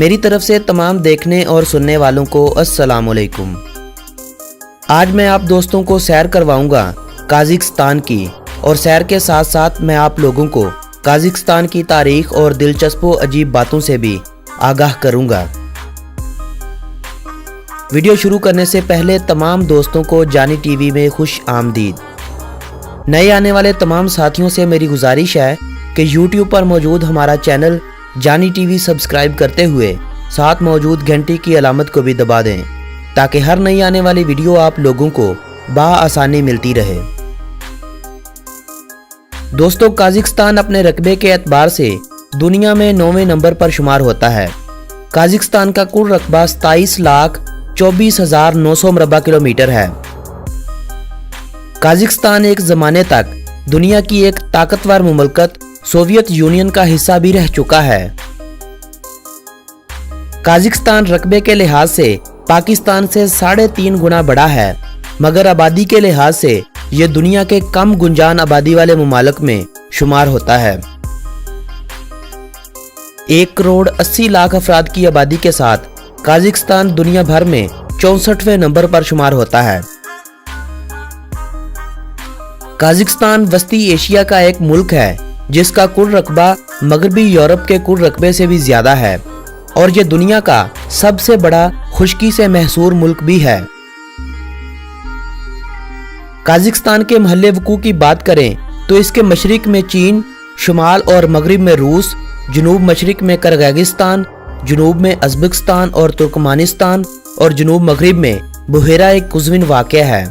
میری طرف سے تمام دیکھنے اور سننے والوں کو السلام علیکم۔ آج میں آپ دوستوں کو سیر کرواؤں گا قازقستان کی، اور سیر کے ساتھ ساتھ میں آپ لوگوں کو قازقستان کی تاریخ اور دلچسپ و عجیب باتوں سے بھی آگاہ کروں گا۔ ویڈیو شروع کرنے سے پہلے تمام دوستوں کو جانی ٹی وی میں خوش آمدید۔ نئے آنے والے تمام ساتھیوں سے میری گزارش ہے کہ یوٹیوب پر موجود ہمارا چینل جانی ٹی وی سبسکرائب کرتے ہوئے ساتھ موجود گھنٹی کی علامت کو بھی دبا دیں تاکہ ہر نئی آنے والی ویڈیو آپ لوگوں کو بآسانی ملتی رہے۔ دوستو، قازقستان اپنے رقبے کے اعتبار سے دنیا میں 9ویں نمبر پر شمار ہوتا ہے۔ قازقستان کا کل رقبہ 27,24,900 مربع کلومیٹر ہے۔ قازقستان ایک زمانے تک دنیا کی ایک طاقتور مملکت سوویت یونین کا حصہ بھی رہ چکا ہے۔ قازقستان رقبے کے لحاظ سے پاکستان سے 3.5 گنا بڑا ہے، مگر آبادی کے لحاظ سے یہ دنیا کے کم گنجان آبادی والے ممالک میں شمار ہوتا ہے۔ 1,80,00,000 افراد کی آبادی کے ساتھ قازقستان دنیا بھر میں 64ویں نمبر پر شمار ہوتا ہے۔ قازقستان وسطی ایشیا کا ایک ملک ہے جس کا کل رقبہ مغربی یورپ کے کل رقبے سے بھی زیادہ ہے، اور یہ دنیا کا سب سے بڑا خشکی سے محصور ملک بھی ہے۔ قازقستان کے محل وقوع کی بات کریں تو اس کے مشرق میں چین، شمال اور مغرب میں روس، جنوب مشرق میں کرغیزستان، جنوب میں ازبکستان اور ترکمانستان، اور جنوب مغرب میں بحیرہ قزوین واقع ہے،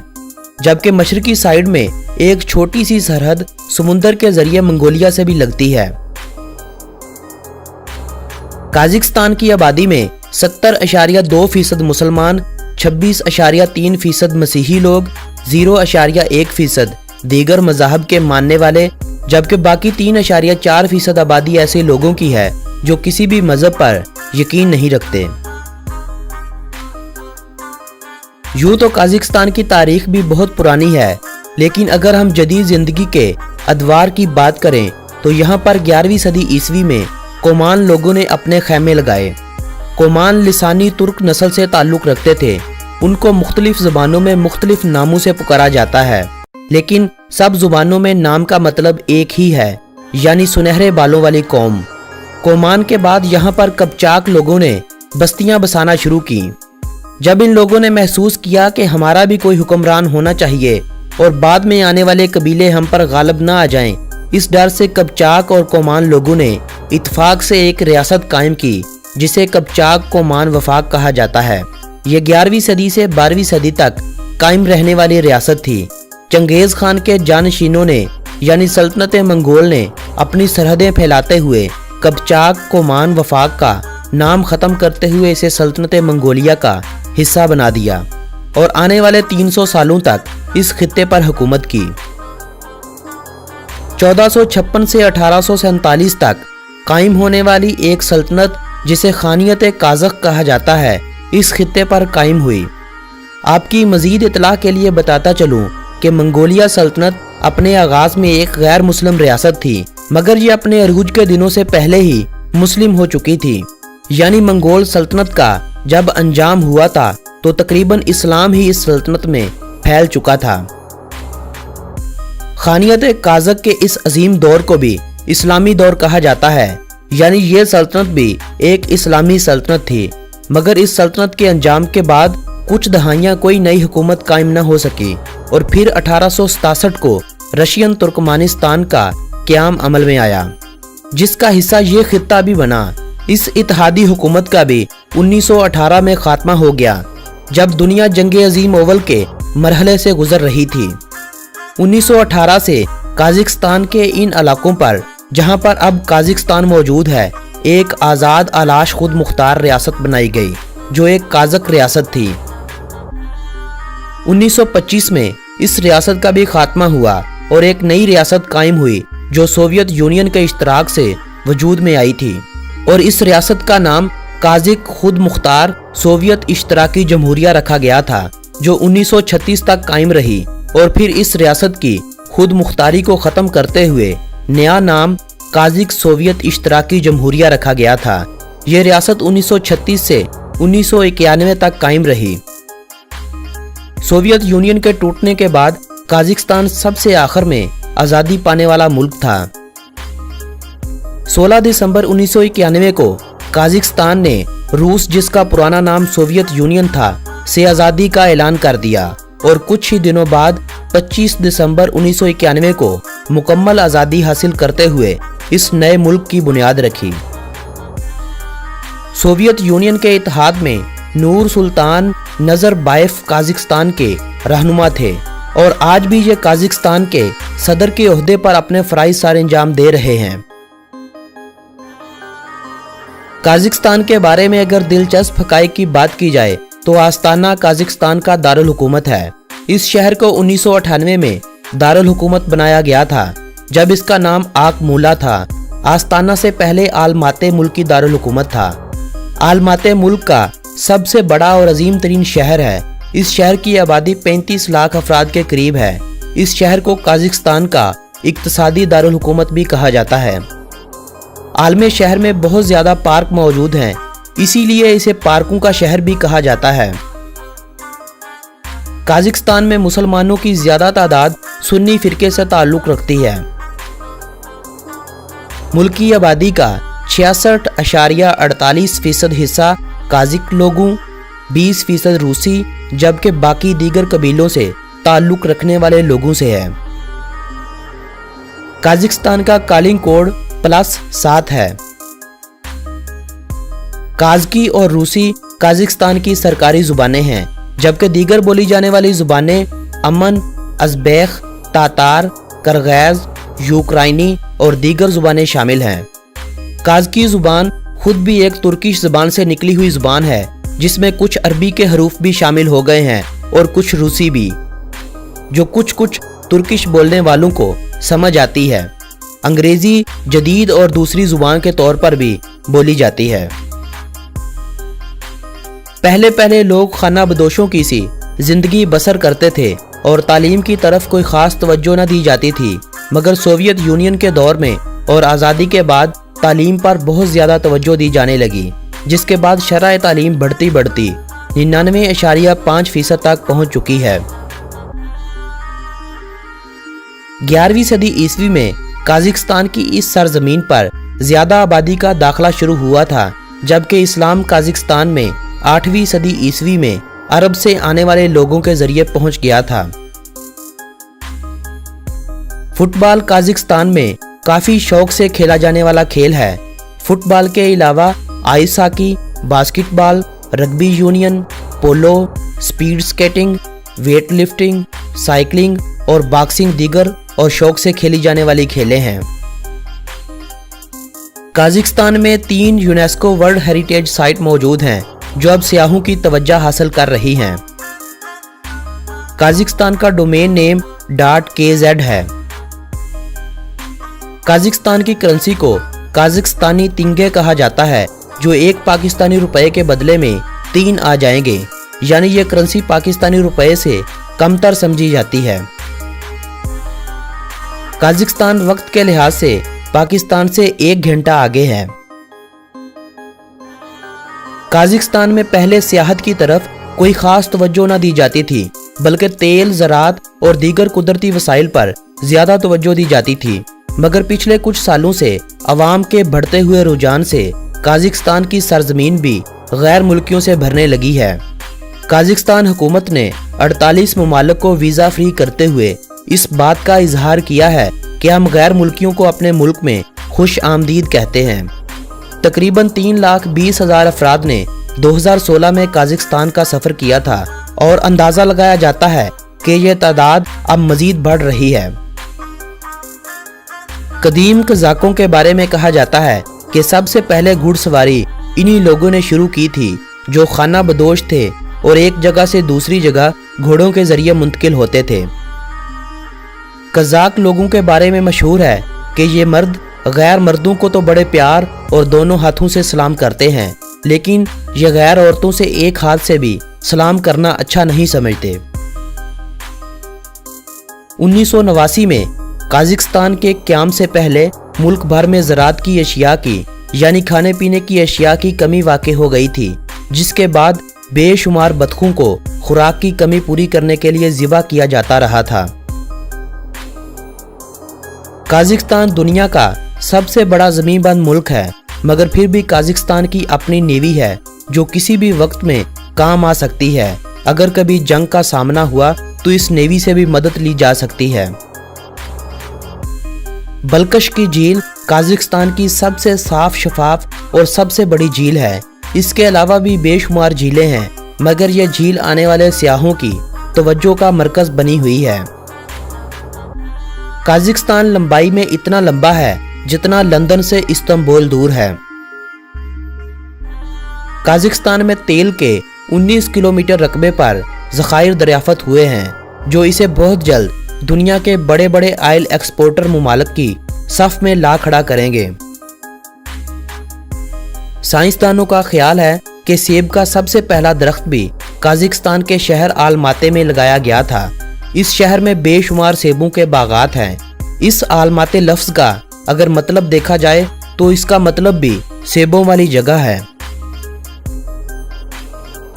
جبکہ مشرقی سائیڈ میں ایک چھوٹی سی سرحد سمندر کے ذریعے منگولیا سے بھی لگتی ہے۔ قازقستان کی آبادی میں 70.2% مسلمان، 26.3% مسیحی لوگ، 0.1% دیگر مذاہب کے ماننے والے، جبکہ باقی 3.4% آبادی ایسے لوگوں کی ہے جو کسی بھی مذہب پر یقین نہیں رکھتے۔ یوں تو قازقستان کی تاریخ بھی بہت پرانی ہے، لیکن اگر ہم جدید زندگی کے ادوار کی بات کریں تو یہاں پر 11ویں صدی عیسوی میں کومان لوگوں نے اپنے خیمے لگائے۔ کومان لسانی ترک نسل سے تعلق رکھتے تھے۔ ان کو مختلف زبانوں میں مختلف ناموں سے پکارا جاتا ہے، لیکن سب زبانوں میں نام کا مطلب ایک ہی ہے، یعنی سنہرے بالوں والی قوم۔ کومان کے بعد یہاں پر قپچاق لوگوں نے بستیاں بسانا شروع کی۔ جب ان لوگوں نے محسوس کیا کہ ہمارا بھی کوئی حکمران ہونا چاہیے اور بعد میں آنے والے قبیلے ہم پر غالب نہ آ جائیں، اس ڈر سے قپچاق اور کومان لوگوں نے اتفاق سے ایک ریاست قائم کی جسے قپچاق کومان وفاق کہا جاتا ہے۔ یہ 11ویں صدی سے 12ویں صدی تک قائم رہنے والی ریاست تھی۔ چنگیز خان کے جانشینوں نے یعنی سلطنت منگول نے اپنی سرحدیں پھیلاتے ہوئے قپچاق کومان وفاق کا نام ختم کرتے ہوئے اسے سلطنت منگولیا کا حصہ بنا دیا، اور آنے والے 300 سالوں تک اس خطے پر حکومت کی۔ 1456 سے 1847 تک قائم ہونے والی ایک سلطنت جسے خانیت قازق کہا جاتا ہے اس خطے پر قائم ہوئی۔ آپ کی مزید اطلاع کے لیے بتاتا چلوں کہ منگولیا سلطنت اپنے آغاز میں ایک غیر مسلم ریاست تھی، مگر یہ اپنے عروج کے دنوں سے پہلے ہی مسلم ہو چکی تھی، یعنی منگول سلطنت کا جب انجام ہوا تھا تو تقریباً اسلام ہی اس سلطنت میں پھیل چکا تھا۔ خانیت قازق کے اس عظیم دور کو بھی اسلامی دور کہا جاتا ہے، یعنی یہ سلطنت بھی ایک اسلامی سلطنت تھی، مگر اس سلطنت کے انجام کے بعد کچھ دہائیاں کوئی نئی حکومت قائم نہ ہو سکی، اور پھر 1867 کو رشین ترکمانستان کا قیام عمل میں آیا، جس کا حصہ یہ خطہ بھی بنا۔ اس اتحادی حکومت کا بھی 1918 میں خاتمہ ہو گیا، جب دنیا جنگ عظیم اول کے مرحلے سے گزر رہی تھی۔ 1918 سے قازقستان کے ان علاقوں پر جہاں پر اب قازقستان موجود ہے ایک آزاد آلاش خود مختار ریاست بنائی گئی جو ایک قازق ریاست تھی۔ 1925 میں اس ریاست کا بھی خاتمہ ہوا اور ایک نئی ریاست قائم ہوئی جو سوویت یونین کے اشتراک سے وجود میں آئی تھی، اور اس ریاست کا نام قازق خود مختار سوویت اشتراکی جمہوریہ رکھا گیا تھا، جو 1936 تک قائم رہی، اور پھر اس ریاست کی خود مختاری کو ختم کرتے ہوئے نیا نام قازق سوویت اشتراکی جمہوریہ رکھا گیا تھا۔ ये रियासत 1936 से 1991 तक कायम रही। सोवियत यूनियन के टूटने के बाद काजाकिस्तान सबसे आखिर में आज़ादी पाने वाला मुल्क था। 16 दिसंबर 1991 को काजाकिस्तान ने रूस, जिसका पुराना नाम सोवियत यूनियन था, से आज़ादी का ऐलान कर दिया और कुछ ही दिनों बाद 25 दिसंबर 1991 को मुकम्मल आज़ादी हासिल करते हुए इस नए मुल्क की बुनियाद रखी। सोवियत यूनियन के इत्तेहाद में नूर सुल्तान नज़रबायेव काजाकिस्तान के रहनुमा थे और आज भी ये काजाकिस्तान के सदर के ओहदे पर अपने फराइज़ सर अंजाम दे रहे हैं। काजाकिस्तान के बारे में अगर दिलचस्प हक़ाइक़ की बात की जाए तो आस्ताना काजाकिस्तान का दारुल हुकूमत है। इस शहर को 1998 में दारुल हुकूमत बनाया गया था, जब इसका नाम आकमूला था। आस्ताना से पहले आलमाते मुल्क की दारुल हुकूमत था। आलमाते मुल्क का सबसे बड़ा और अजीम तरीन शहर है। इस शहर की आबादी 35 लाख अफराद के करीब है। इस शहर को काजाकिस्तान का इक्तसादी दारुल हुकूमत भी कहा जाता है। आलमे शहर में बहुत ज़्यादा पार्क मौजूद हैं, इसीलिए इसे पार्कों का शहर भी कहा जाता है। काजाकिस्तान में मुसलमानों की ज़्यादा तादाद सुन्नी फिरके से ताल्लुक़ रखती है। मुल्क की आबादी का 66.48% हिस्सा काजिक लोगों, 20% रूसी, जबकि बाकी दीगर कबीलों से ताल्लुक़ रखने वाले लोगों से है। काजाकिस्तान का कॉलिंग कोड +7 है। काज़की और रूसी काजाकिस्तान की सरकारी ज़ुबानें हैं, जबकि दीगर बोली जाने वाली ज़ुबानें अमन, अज़बेक, तातार, करगैज़, यूक्राइनी और दीगर ज़ुबानें शामिल हैं। काज़की ज़ुबान खुद भी एक तुर्किश ज़बान से निकली हुई ज़ुबान है, जिसमें कुछ अरबी के हरूफ भी शामिल हो गए हैं और कुछ रूसी भी, जो कुछ तुर्किश बोलने वालों को समझ आती है। अंग्रेज़ी जदीद और दूसरी ज़ुबान के तौर पर भी बोली जाती है। पहले लोग खाना बदोशों की सी ज़िंदगी बसर करते थे और तालीम की तरफ कोई ख़ास तवज्जो न दी जाती थी, मगर सोवियत यूनियन के दौर में और आज़ादी के बाद तालीम पर बहुत ज़्यादा तवज्जो दी जाने लगी, जिसके बाद शरह तालीम बढ़ती 99.5% तक पहुँच चुकी है। 11वीं सदी ईस्वी में काजाकिस्तान की इस सरजमीन पर ज़्यादा आबादी का दाखिला शुरू हुआ था, जबकि इस्लाम काजाकिस्तान में 8वीं सदी ईस्वी में अरब से आने वाले लोगों के जरिए पहुंच गया था। फुटबॉल काजाकिस्तान में काफ़ी शौक से खेला जाने वाला खेल है। फुटबॉल के अलावा ice hockey, basketball, rugby union, polo, speed skating, weightlifting, cycling और बॉक्सिंग दीगर और शौक से खेली जाने वाली खेलें हैं। काजाकिस्तान में 3 यूनेस्को वर्ल्ड हेरिटेज साइट मौजूद हैं, जो अब सियाहों की तवज्जो हासिल कर रही हैं। काजाकिस्तान का डोमेन नेम .kz है। काजाकिस्तान की करेंसी को काजाकिस्तानी तिंगे कहा जाता है, जो एक पाकिस्तानी रुपए के बदले में 3 आ जाएंगे, यानी यह करेंसी पाकिस्तानी रुपए से कमतर समझी जाती है। काजाकिस्तान वक्त के लिहाज से पाकिस्तान से 1 घंटा आगे है। काजाकिस्तान में पहले सियाहत की तरफ कोई खास तवज्जो न दी जाती थी, बल्कि तेल, ज़राअत और दीगर कुदरती वसाइल पर ज़्यादा तवज्जो दी जाती थी, मगर पिछले कुछ सालों से अवाम के बढ़ते हुए रुझान से काजाकिस्तान की सरजमीन भी गैर मुल्कियों से भरने लगी है। काजाकिस्तान हुकूमत ने 48 ममालिक को वीज़ा फ्री करते हुए इस बात का इजहार किया है कि हम गैर मुल्कियों को अपने मुल्क में खुश आमदीद कहते हैं। तकरीबन 3,20,000 अफराद ने 2016 में काजाकिस्तान का सफ़र किया था और अंदाज़ा लगाया जाता है कि यह तादाद अब मज़ीद बढ़ रही है। कदीम कज़ाकों के बारे में कहा जाता है कि सबसे पहले घुड़सवारी इन्हीं लोगों ने शुरू की थी, जो खाना बदोश थे और एक जगह से दूसरी जगह घोड़ों के जरिए मुंतकिल होते थे। कज़ाक लोगों के बारे में मशहूर है कि ये मर्द गैर मर्दों को तो बड़े प्यार और दोनों हाथों से सलाम करते हैं, लेकिन ये गैर औरतों से एक हाथ से भी सलाम करना अच्छा नहीं समझते। 1989 में काजाकिस्तान के क़याम से पहले मुल्क भर में ज़राअत की अशिया की यानी खाने पीने की अशिया की कमी वाक़ई हो गई थी, जिसके बाद बेशुमार बतखों को खुराक की कमी पूरी करने के लिए ज़िबा किया जाता रहा था। काज़ाकिस्तान दुनिया का सबसे बड़ा ज़मीनबंद मुल्क है, मगर फिर भी काज़ाकिस्तान की अपनी नेवी है जो किसी भी वक्त में काम आ सकती है। अगर कभी जंग का सामना हुआ तो इस नेवी से भी मदद ली जा सकती है। बलकश की झील काज़ाकिस्तान की सबसे साफ शफाफ और सबसे बड़ी झील है। इसके अलावा भी बेशुमार झीलें हैं, मगर यह झील आने वाले सियाहों की तवज्जो का मरकज बनी हुई है। काज़ाकिस्तान लंबाई में इतना लंबा है जितना लंदन से इस्तांबुल दूर है। काज़ाकिस्तान में तेल के 19 किलोमीटर रकबे पर ज़खायर दरियाफ़त हुए हैं, जो इसे बहुत जल्द दुनिया के बड़े बड़े ऑयल एक्सपोर्टर मुमालिक की सफ में ला खड़ा करेंगे। साइंसदानों का ख्याल है कि सेब का सबसे पहला दरख्त भी काज़ाकिस्तान के शहर आलमाते में लगाया गया था। इस शहर में बेशुमार सेबों के बागात हैं। इस आलमाते लफ्ज़ का अगर मतलब देखा जाए तो इसका मतलब भी सेबों वाली जगह है।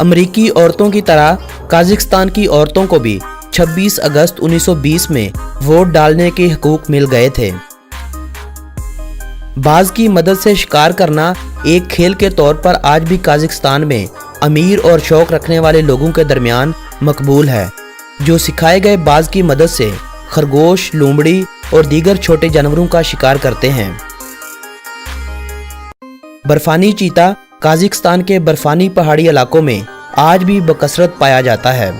अमरीकी औरतों की तरह काज़ाकिस्तान की औरतों को भी 26 अगस्त 1920 में वोट डालने के हकूक मिल गए थे। बाज की मदद से शिकार करना एक खेल के तौर पर आज भी काज़ाकिस्तान में अमीर और शौक रखने वाले लोगों के दरमियान मकबूल है, जो सिखाए गए बाज की मदद से खरगोश, लोमड़ी और दीगर छोटे जानवरों का शिकार करते हैं। बर्फानी चीता काज़ाकिस्तान के बर्फानी पहाड़ी इलाकों में आज भी बकसरत पाया जाता है।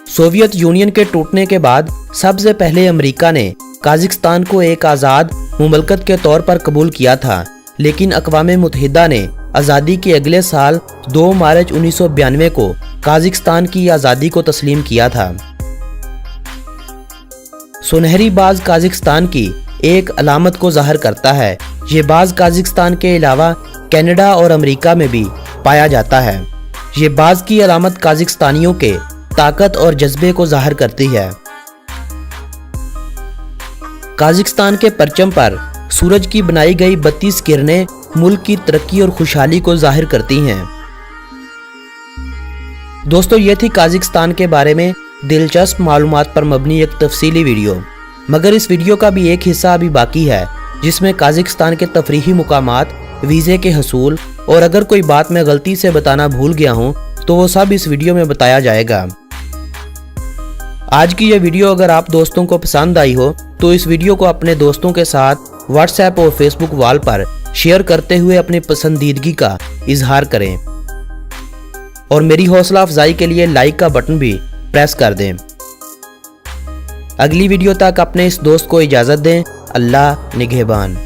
सोवियत यूनियन के टूटने के बाद सबसे पहले अमेरिका ने काज़ाकिस्तान को एक आज़ाद मुमलकत के तौर पर कबूल किया था, लेकिन अक़वाम मुत्तहिदा ने आज़ादी के अगले साल 2 मार्च 1992 को काज़ाकिस्तान की आज़ादी को तस्लीम किया था। सुनहरी बाज काज़ाकिस्तान की एक अलामत को ज़ाहिर करता है। ये बाज काज़ाकिस्तान के अलावा कनाडा और अमेरिका में भी पाया जाता है। ये बाज की अलामत काज़ाकिस्तानियों के ताकत और जज्बे को ज़ाहिर करती है। काज़ाकिस्तान के परचम पर सूरज की बनाई गई 32 किरणें मुल्क की तरक्की और खुशहाली को ज़ाहिर करती हैं। दोस्तों, ये थी काज़ाकिस्तान के बारे में दिलचस्प मालूमात पर मबनी एक तफसीली वीडियो, मगर इस वीडियो का भी एक हिस्सा अभी बाकी है, जिसमें काज़ाकिस्तान के तफरीही मुकामात, वीज़े के हसूल और अगर कोई बात मैं गलती से बताना भूल गया हूँ तो वो सब इस वीडियो में बताया जाएगा। आज की यह वीडियो अगर आप दोस्तों को पसंद आई हो तो इस वीडियो को अपने दोस्तों के साथ व्हाट्सएप और फेसबुक वॉल पर शेयर करते हुए अपनी पसंदीदगी का इजहार करें और मेरी हौसला अफजाई के लिए लाइक का बटन भी प्रेस कर दें। अगली वीडियो तक अपने इस दोस्त को इजाज़त दें। अल्लाह निगहबान।